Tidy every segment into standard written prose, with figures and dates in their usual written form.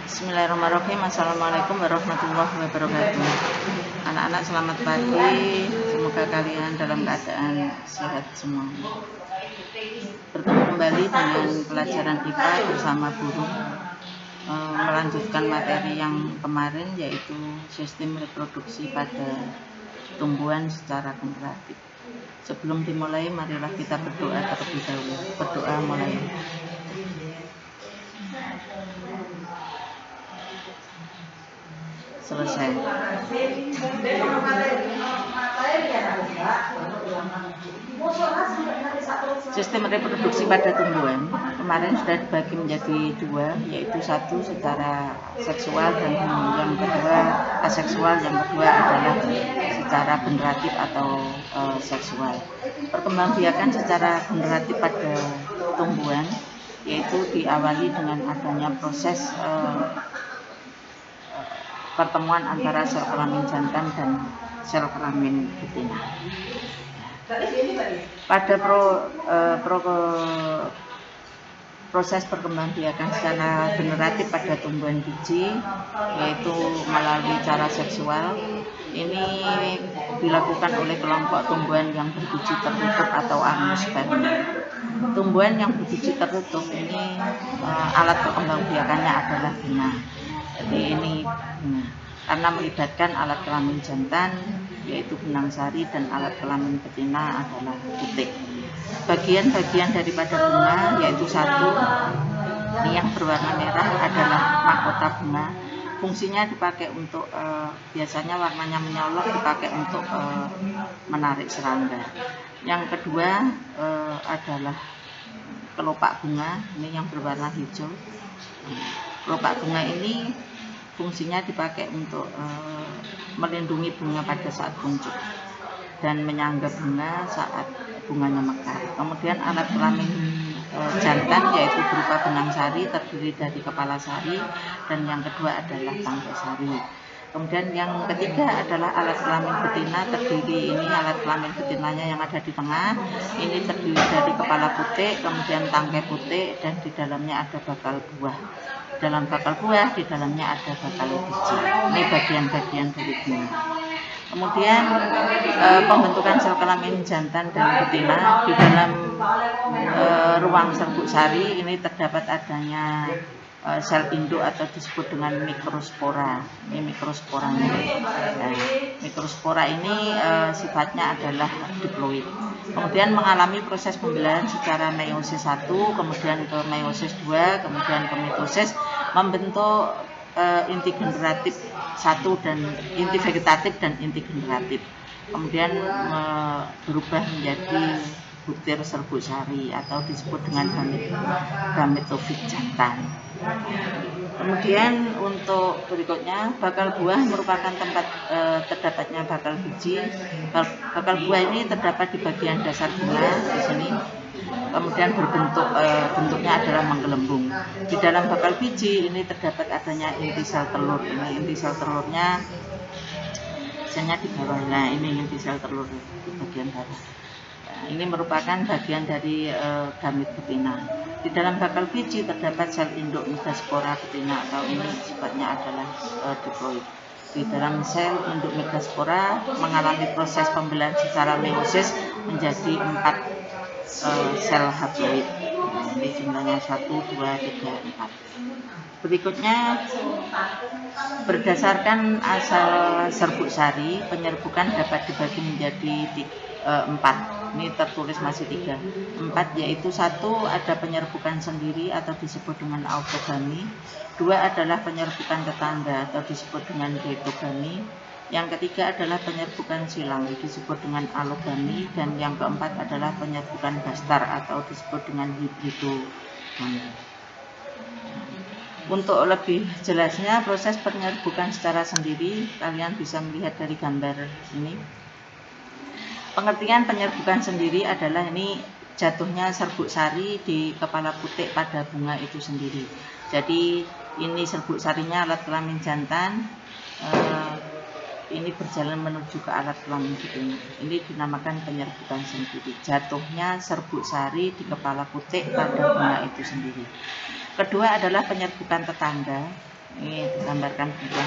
Bismillahirrahmanirrahim. Assalamualaikum warahmatullahi wabarakatuh. Anak-anak selamat pagi. Semoga kalian dalam keadaan sehat semua. Bertemu kembali dengan pelajaran IPA bersama guru, melanjutkan materi yang kemarin, yaitu sistem reproduksi pada tumbuhan secara generatif. Sebelum dimulai, marilah kita berdoa terlebih dahulu. Berdoa mulai. Selesai. Sistem reproduksi pada tumbuhan kemarin sudah dibagi menjadi dua, yaitu satu secara seksual dan yang kedua aseksual. Yang kedua adalah secara generatif atau seksual. Perkembangbiakan secara generatif pada tumbuhan yaitu diawali dengan adanya proses pertemuan antara sel kelamin jantan dan sel kelamin betina. Pada proses perkembangbiakan secara generatif pada tumbuhan biji, yaitu melalui cara seksual, ini dilakukan oleh kelompok tumbuhan yang berbiji tertutup atau Anospermia. Tumbuhan yang berbiji tertutup ini alat perkembangbiakannya adalah bunga. Jadi ini karena melibatkan alat kelamin jantan yaitu benang sari dan alat kelamin betina adalah putik. Bagian-bagian daripada bunga yaitu satu, ini yang berwarna merah adalah mahkota bunga. Fungsinya dipakai untuk biasanya warnanya menyolok, dipakai untuk menarik serangga. Yang kedua adalah kelopak bunga, ini yang berwarna hijau. Kelopak bunga ini fungsinya dipakai untuk melindungi bunga pada saat kuncup dan menyangga bunga saat bunganya mekar. Kemudian alat kelamin jantan yaitu berupa benang sari, terdiri dari kepala sari, dan yang kedua adalah tangkai sari. Kemudian yang ketiga adalah alat kelamin betina, terdiri ini alat kelamin betinanya yang ada di tengah, ini terdiri dari kepala putik, kemudian tangkai putik, dan di dalamnya ada bakal buah. Dalam bakal buah, di dalamnya ada bakal biji. Ini bagian-bagian dari bunga. Kemudian pembentukan sel kelamin jantan dan betina di dalam ruang serbuk sari ini terdapat adanya sel induk atau disebut dengan mikrospora. Ini mikrosporanya. Mikrospora ini sifatnya adalah diploid. Kemudian mengalami proses pembelahan secara meiosis 1, kemudian ke meiosis 2, kemudian ke mitosis, membentuk inti generatif 1 dan inti vegetatif dan inti generatif. Kemudian berubah menjadi butir serbuk sari atau disebut dengan gametofit jantan. Kemudian untuk berikutnya, bakal buah merupakan tempat terdapatnya bakal biji. Bakal buah ini terdapat di bagian dasar bunga di sini. Kemudian bentuknya adalah menggelembung. Di dalam bakal biji ini terdapat adanya inti sel telur. Ini inti sel telurnya biasanya di bawah. Nah, ini inti sel telur di bagian bawah. Nah, ini merupakan bagian dari gamit betina. Di dalam bakal biji terdapat sel induk megaspora betina, atau ini sifatnya adalah diploid. Di dalam sel induk megaspora mengalami proses pembelahan secara meiosis menjadi 4 sel haploid. Nah, ini jumlahnya 1, 2, 3, 4. Berikutnya, berdasarkan asal serbuk sari, penyerbukan dapat dibagi menjadi 4. Ini tertulis masih 3. 4 yaitu 1 ada penyerbukan sendiri atau disebut dengan autogami. 2 adalah penyerbukan tetangga atau disebut dengan ditogami. Yang ketiga adalah penyerbukan silang, disebut dengan alogami, dan yang keempat adalah penyerbukan bastar atau disebut dengan hibridogami. Untuk lebih jelasnya proses penyerbukan secara sendiri, kalian bisa melihat dari gambar ini. Pengertian penyerbukan sendiri adalah ini jatuhnya serbuk sari di kepala putik pada bunga itu sendiri. Jadi ini serbuk sarinya alat kelamin jantan, ini berjalan menuju ke alat kelamin betina. Ini dinamakan penyerbukan sendiri. Jatuhnya serbuk sari di kepala putik pada bunga itu sendiri. Kedua adalah penyerbukan tetangga. Ini digambarkan bunga.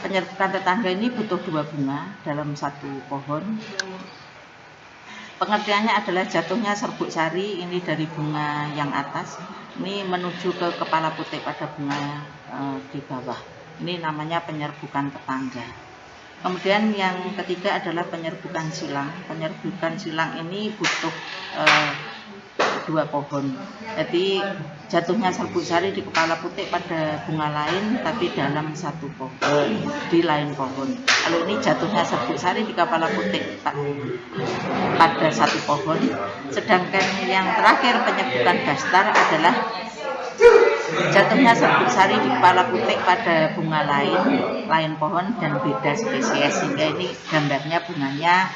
Penyerbukan tetangga ini butuh 2 bunga dalam 1 pohon. Pengertiannya adalah jatuhnya serbuk sari ini dari bunga yang atas, ini menuju ke kepala putih pada bunga di bawah. Ini namanya penyerbukan tetangga. Kemudian yang ketiga adalah penyerbukan silang. Penyerbukan silang ini butuh 2 pohon. Jadi jatuhnya serbuk sari di kepala putih pada bunga lain tapi dalam 1 pohon, di lain pohon. Kalau ini jatuhnya serbuk sari di kepala putih pada 1 pohon. Sedangkan yang terakhir penyerbukan bastar adalah jatuhnya serbuk sari di kepala putih pada bunga lain pohon dan beda spesies, sehingga ini gambarnya bunganya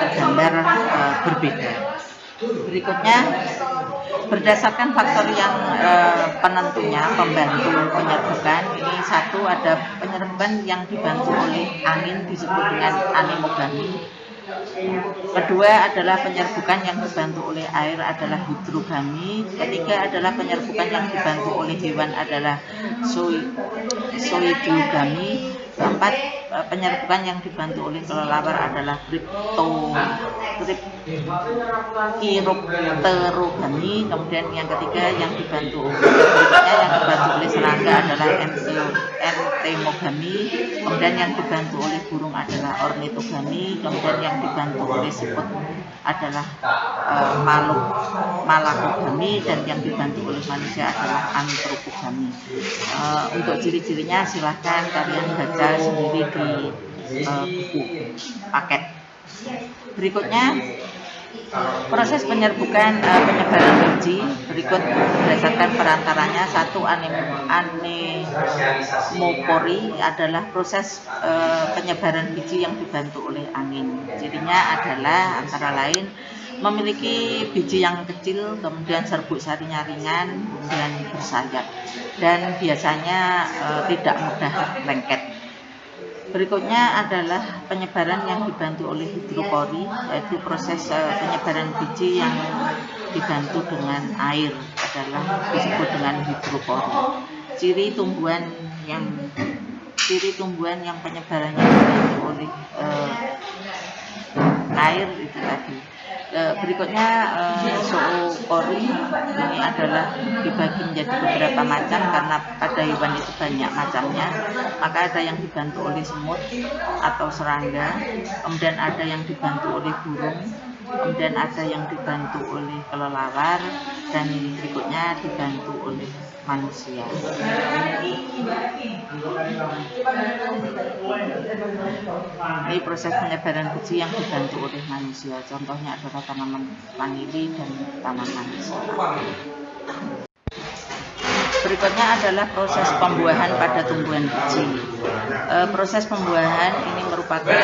tergambar berbeda. Berikutnya, berdasarkan faktor yang penentunya pembantu penyerbukan, ini 1 ada penyerbukan yang dibantu oleh angin disebut dengan anemogami. Kedua adalah penyerbukan yang dibantu oleh air adalah hidrogami. Ketiga adalah penyerbukan yang dibantu oleh hewan adalah zoidiogami. Keempat, penyerbukan yang dibantu oleh kelelawar adalah chiropterogami. Kemudian yang ketiga yang dibantu oleh serangga adalah entomogami. Kemudian yang dibantu oleh burung adalah ornitogami. Kemudian yang dibantu oleh siput adalah malakogami, dan yang dibantu oleh manusia adalah antropogami. Untuk ciri-cirinya silahkan kalian baca sendiri di buku paket. Berikutnya, proses penyebaran biji berikut berdasarkan perantaranya. 1. Anemopori adalah proses penyebaran biji yang dibantu oleh angin. Cirinya adalah antara lain memiliki biji yang kecil, kemudian serbuk sarinya ringan, kemudian bersayap, dan biasanya tidak mudah lengket. Berikutnya adalah penyebaran yang dibantu oleh hidropori, yaitu proses penyebaran biji yang dibantu dengan air adalah disebut dengan hidropori. Ciri tumbuhan yang penyebarannya dibantu oleh air itu tadi. Berikutnya zoopori ini adalah dibagi menjadi beberapa macam karena pada hewan itu banyak macamnya. Maka ada yang dibantu oleh semut atau serangga, kemudian ada yang dibantu oleh burung, kemudian ada yang dibantu oleh kelelawar, dan berikutnya dibantu oleh manusia. Ini proses penyebaran biji yang dibantu oleh manusia. Contohnya adalah tanaman vanili dan tanaman salak. Berikutnya adalah proses pembuahan pada tumbuhan biji. Proses pembuahan ini merupakan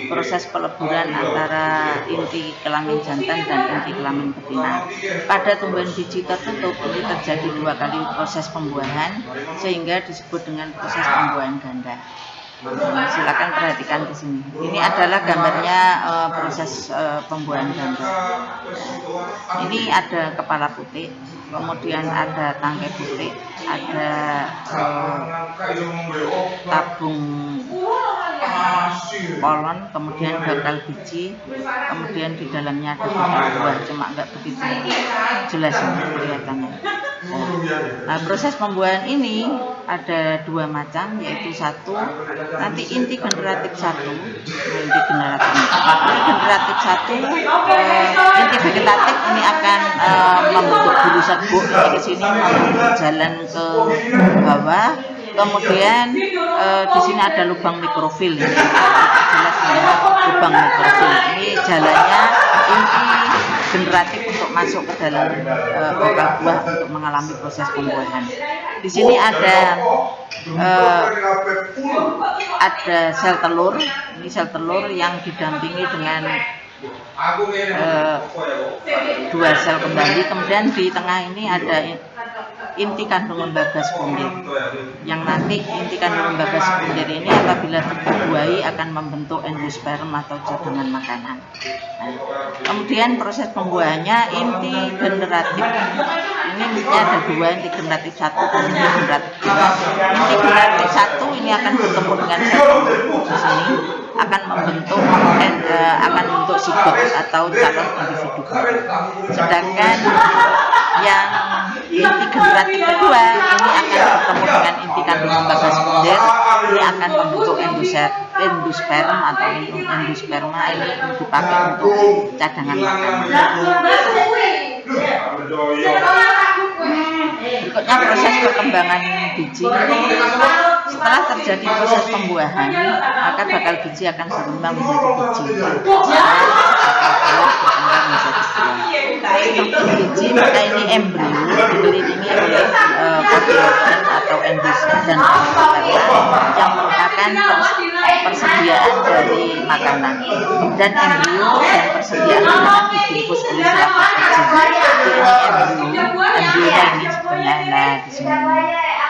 proses peleburan antara inti kelamin jantan dan inti kelamin betina. Pada tumbuhan biji tertutup ini terjadi 2 kali proses pembuahan sehingga disebut dengan proses pembuahan ganda. Silakan perhatikan di sini. Ini adalah gambarnya proses pembuahan ganda. Ini ada kepala putih, kemudian ada tangkai putih, ada tabung polon, kemudian bakal biji, kemudian di dalamnya ada buah, cuma nggak begitu jelas kelihatannya. Nah, proses pembuahan ini ada 2 macam, yaitu 1 nanti inti generatif 1, inti generatif 1, inti vegetatif ini akan membentuk bulu serbuk ini ke sini, membentuk jalan ke bawah. Kemudian di sini ada lubang mikrofil, ini jelas ya, lubang mikrofil. Ini jalannya inti generatif untuk masuk ke dalam bakal buah untuk mengalami proses pembuahan. Di sini ada sel telur. Ini sel telur yang didampingi dengan 2 sel kembali. Kemudian di tengah ini ada inti kandung lembaga sekunder. Yang nanti inti kandung lembaga sekunder ini apabila terbuahi akan membentuk endosperm atau cadangan makanan. Nah, kemudian proses pembuahannya inti generatif. Ini misalnya ada dua, inti generatif 1 dan inti generatif 2. Inti generatif 1 ini akan bertemu dengan sel di sini, akan membentuk zigot atau calon individu. Sedangkan yang inti generatif kedua ini akan bertemu dengan inti kandung lembaga sekunder, ini akan membentuk endosperm atau endosperma, ini dipakai untuk cadangan makanan. Berikutnya proses perkembangan biji. Setelah terjadi proses pembuahan, maka bakal biji akan berkembang menjadi biji. Berkembang menjadi buah. Struktur biji maka ini embrio dikelilingi oleh kotiledon atau endosim dan endosperma yang merupakan persediaan dari makanan. Dan embrio dan persediaan makanan dibungkus oleh sel biji. Embrio ini sebenarnya di sini.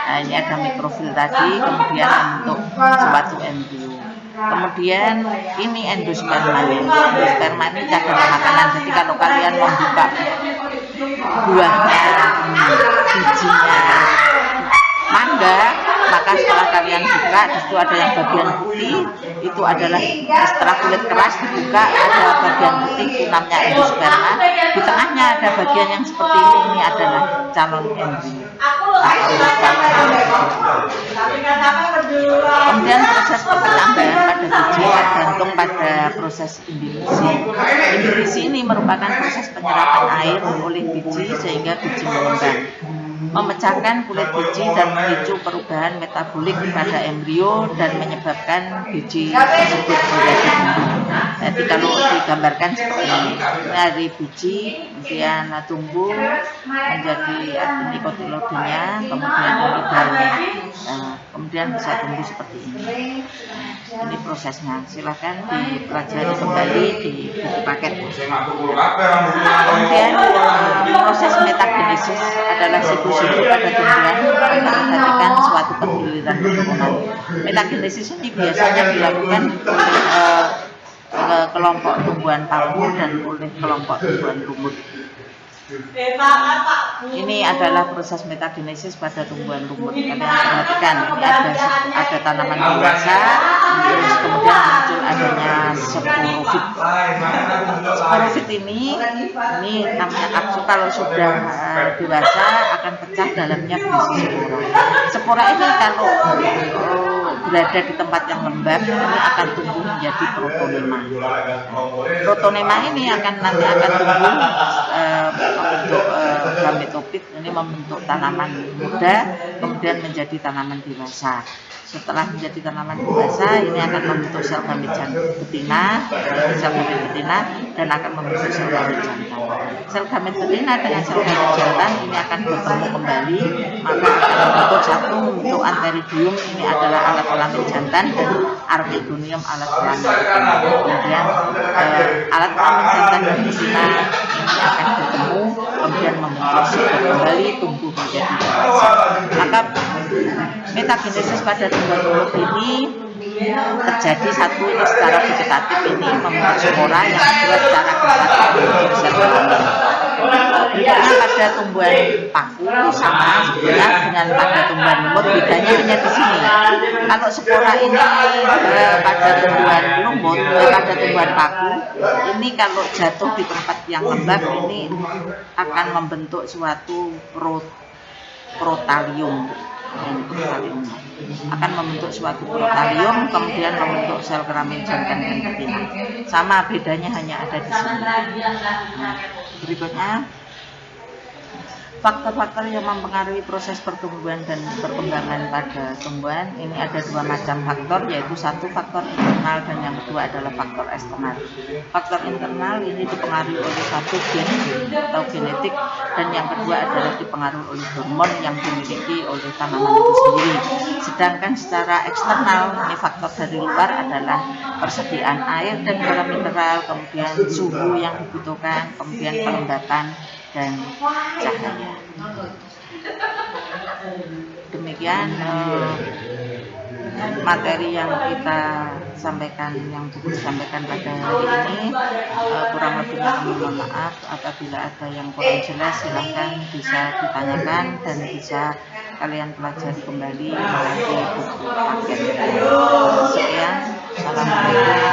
Nah, ini ada mikrofil tadi, kemudian membentuk suatu embrio. Kemudian ini endosperma. Endosperma ini cadangan makanan. Jadi kalau kalian membuka buahnya, bijinya mangga, maka setelah kalian buka, di situ ada yang bagian putih, itu adalah setelah kulit keras dibuka ada bagian putih, itu namanya endosperma. Di tengahnya ada bagian yang seperti ini adalah calon embrio. Kemudian proses pertambahan pada biji tergantung pada proses induksi. Induksi ini merupakan proses penyerapan air oleh biji sehingga biji mengembang, memecahkan kulit biji dan memicu perubahan metabolik pada embrio dan menyebabkan biji tersebut menjadi tumbuh. Jadi kalau digambarkan seperti ini dari biji kemudian tumbuh menjadi ini kotiledonnya, kemudian ini daunnya, kemudian bisa tumbuh seperti ini. Ini prosesnya, silakan dipelajari kembali di buku paket. Kemudian proses metagenesis adalah siklus hidup pada tumbuhan memperhatikan suatu pergiliran keturunan. Metagenesis ini biasanya dilakukan oleh kelompok tumbuhan paku dan oleh kelompok tumbuhan lumut. Ini adalah proses metagenesis pada tumbuhan lumut. Kalian perhatikan, ini ada tanaman dewasa, terus kemudian muncul adanya sporofit. Sporofit ini namanya kapsul. Kalau sudah dewasa akan pecah, dalamnya berisi spora. Spora ini kalau berada di tempat yang lembab ini akan tumbuh menjadi protonema. Protonema ini nanti akan tumbuh membentuk gametofit, ini membentuk tanaman muda, kemudian menjadi tanaman dewasa. Setelah menjadi tanaman dewasa, ini akan membentuk sel gamet betina, dan akan membentuk sel gamet jantan. Sel gamet betina dengan sel gamet jantan ini akan bertemu kembali, maka akan membentuk satu membentuk antheridium, ini adalah alat kelamin jantan, dan archegonium alat kelamin betina. Kemudian alat kelamin jantan dan betina ini akan bertemu, kemudian membentuk zigot kembali, tumbuh menjadi dewasa. Maka metagenesis pada tumbuhan lumut ini terjadi satu ini secara vegetatif, ini membentuk spora, yang kedua secara vegetatif membentuk sel gamet. Berikutnya pada tumbuhan paku sama sebenarnya dengan pada tumbuhan lumut, bedanya hanya di sini. Kalau spora ini pada tumbuhan lumut, pada tumbuhan paku ini kalau jatuh di tempat yang lembab ini akan membentuk suatu protalium. Akan membentuk suatu protalium, kemudian membentuk sel kelamin jantan dan betina. Sama, bedanya hanya ada di sini. Berikutnya faktor-faktor yang mempengaruhi proses pertumbuhan dan perkembangan pada tumbuhan. Ini ada dua macam faktor, yaitu satu faktor internal dan yang kedua adalah faktor eksternal. Faktor internal ini dipengaruhi oleh satu gen atau genetik, dan yang kedua adalah dipengaruhi oleh hormon yang dimiliki oleh tanaman itu sendiri. Sedangkan secara eksternal, ini faktor dari luar adalah persediaan air dan mineral, kemudian suhu yang dibutuhkan, kemudian kelembapan dan cahaya. Demikian materi yang kita sampaikan, yang buku disampaikan pada hari ini. Kurang lebihnya kami mohon maaf. Apabila ada yang kurang jelas silahkan bisa ditanyakan dan bisa kalian pelajari kembali melalui buku paket. Sekian, assalamualaikum